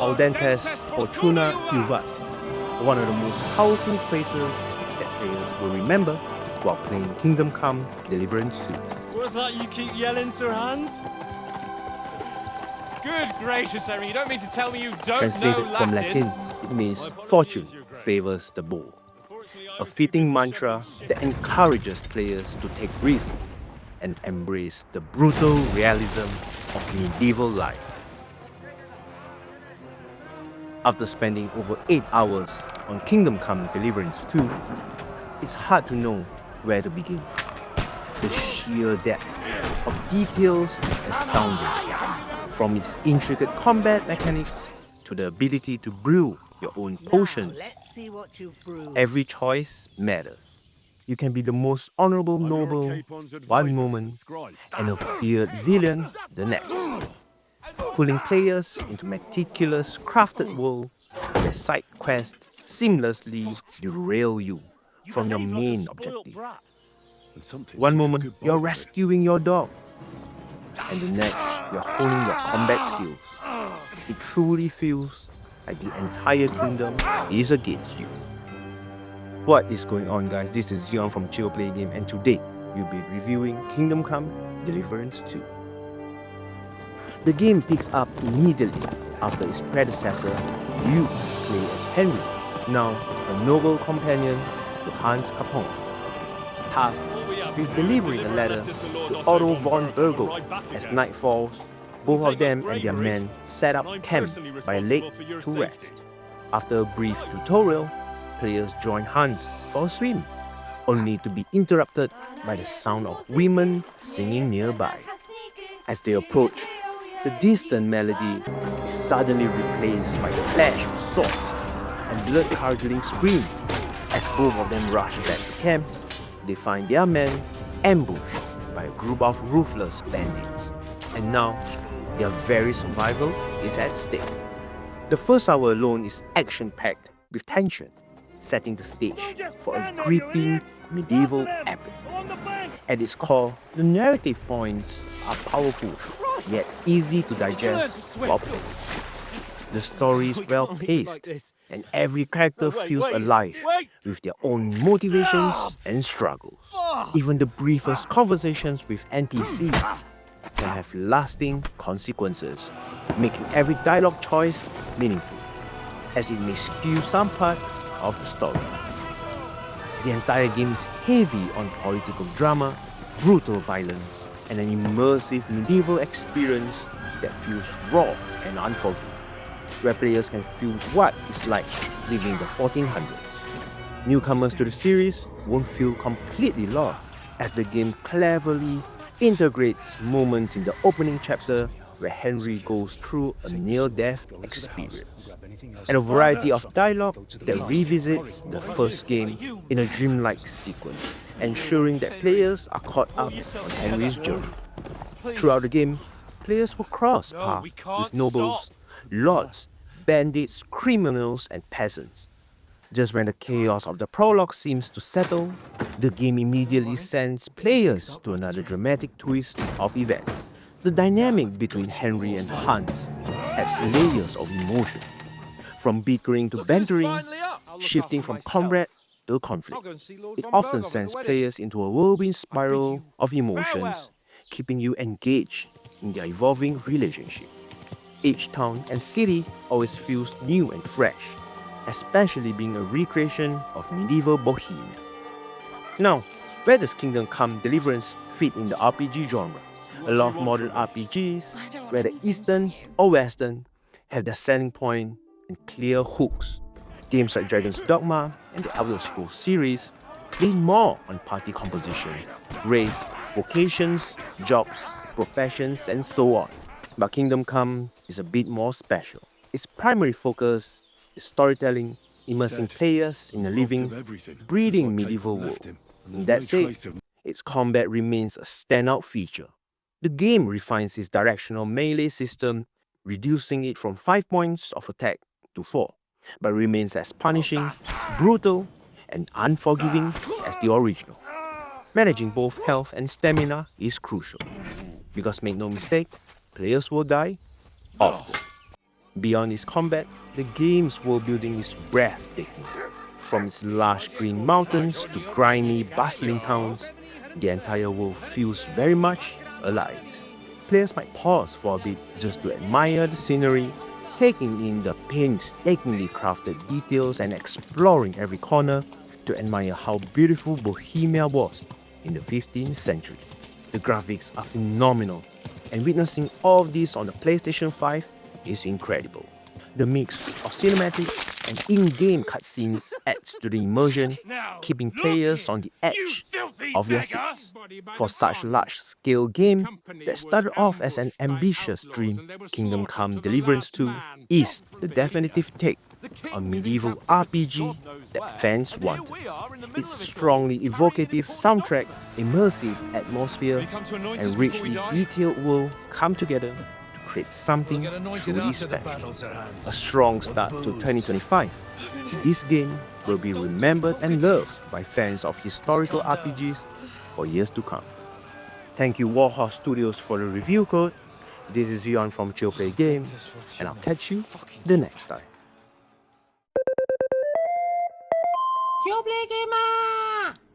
al dentes fortuna juvat, one of the most powerful phrases that players will remember while playing Kingdom Come Deliverance 2. What's that you keep yelling, Sir Hans? Good gracious, Henry, you don't mean to tell me you don't Translated know from Latin? Latin, it means fortune favors the bold. A fitting mantra that encourages players to take risks and embrace the brutal realism of medieval life. After spending over 8 hours on Kingdom Come Deliverance 2, it's hard to know where to begin. The sheer depth of details is astounding, from its intricate combat mechanics to the ability to brew your own potions. Let's see what you've brewed. Every choice matters. You can be the most honorable noble one moment and a feared villain the next, pulling players into meticulous crafted world where side quests seamlessly derail you from your main objective. One moment you're rescuing your dog, and the next you're honing your combat skills. It truly feels like the entire kingdom is against you. What is going on, guys? This is Zion from Jioplaygame, and today we'll be reviewing Kingdom Come Deliverance 2. The game picks up immediately after its predecessor. You play as Henry, now a noble companion to Hans Capone, tasked with delivering a letter to Otto von Bergo. As night falls, both of them and their men set up camp by a lake to rest. After a brief tutorial, players join Hans for a swim, only to be interrupted by the sound of women singing nearby. As they approach, the distant melody is suddenly replaced by the clash of swords and blood-curdling screams. As both of them rush back to camp, they find their men ambushed by a group of ruthless bandits, and now their very survival is at stake. The first hour alone is action-packed with tension, setting the stage for a gripping medieval epic. At its core, the narrative points are powerful, yet easy to digest for players. The story is well-paced, and every character feels alive with their own motivations and struggles. Even the briefest conversations with NPCs can have lasting consequences, making every dialogue choice meaningful, as it may skew some part of the story. The entire game is heavy on political drama, brutal violence, and an immersive medieval experience that feels raw and unforgiving, where players can feel what it's like living in the 1400s. Newcomers to the series won't feel completely lost, as the game cleverly integrates moments in the opening chapter where Henry goes through a near-death experience, and a variety of dialogue that revisits the first game in a dreamlike sequence, ensuring that players are caught up on Henry's journey. Throughout the game, players will cross paths with nobles, lords, bandits, criminals, and peasants. Just when the chaos of the prologue seems to settle, the game immediately sends players to another dramatic twist of events. The dynamic between Henry and Hans adds layers of emotion, from bickering to bantering, shifting from comrade to conflict. It often sends players into a whirlwind spiral of emotions, keeping you engaged in their evolving relationship. Each town and city always feels new and fresh, especially being a recreation of medieval Bohemia. Now, where does Kingdom Come Deliverance fit in the RPG genre? A lot of modern RPGs, whether Eastern or Western, have their selling point and clear hooks. Games like Dragon's Dogma and the Elder Scrolls series lean more on party composition, race, vocations, jobs, professions, and so on. But Kingdom Come is a bit more special. Its primary focus is storytelling, immersing players in a living, breathing medieval world. In that said, its combat remains a standout feature. The game refines its directional melee system, reducing it from 5 points of attack to 4, but remains as punishing, brutal, and unforgiving as the original. Managing both health and stamina is crucial, because make no mistake, players will die often. Beyond its combat, the game's world building is breathtaking. From its lush green mountains to grimy, bustling towns, the entire world feels very much alive. Players might pause for a bit just to admire the scenery, taking in the painstakingly crafted details and exploring every corner to admire how beautiful Bohemia was in the 15th century. The graphics are phenomenal, and witnessing all of this on the PlayStation 5 is incredible. The mix of cinematic and in-game cutscenes adds to the immersion, keeping players on the edge of their seats. For such large-scale game that started off as an ambitious dream, Kingdom Come Deliverance 2 is the definitive take on medieval RPG that fans wanted. Its strongly evocative soundtrack, immersive atmosphere, and richly detailed world come together to create something truly special. A strong start to 2025. This game will be remembered and loved by fans of historical RPGs for years to come. Thank you Warhorse Studios for the review code. This is Zion from Jioplaygame, and I'll catch you the next time. Jioplaygame!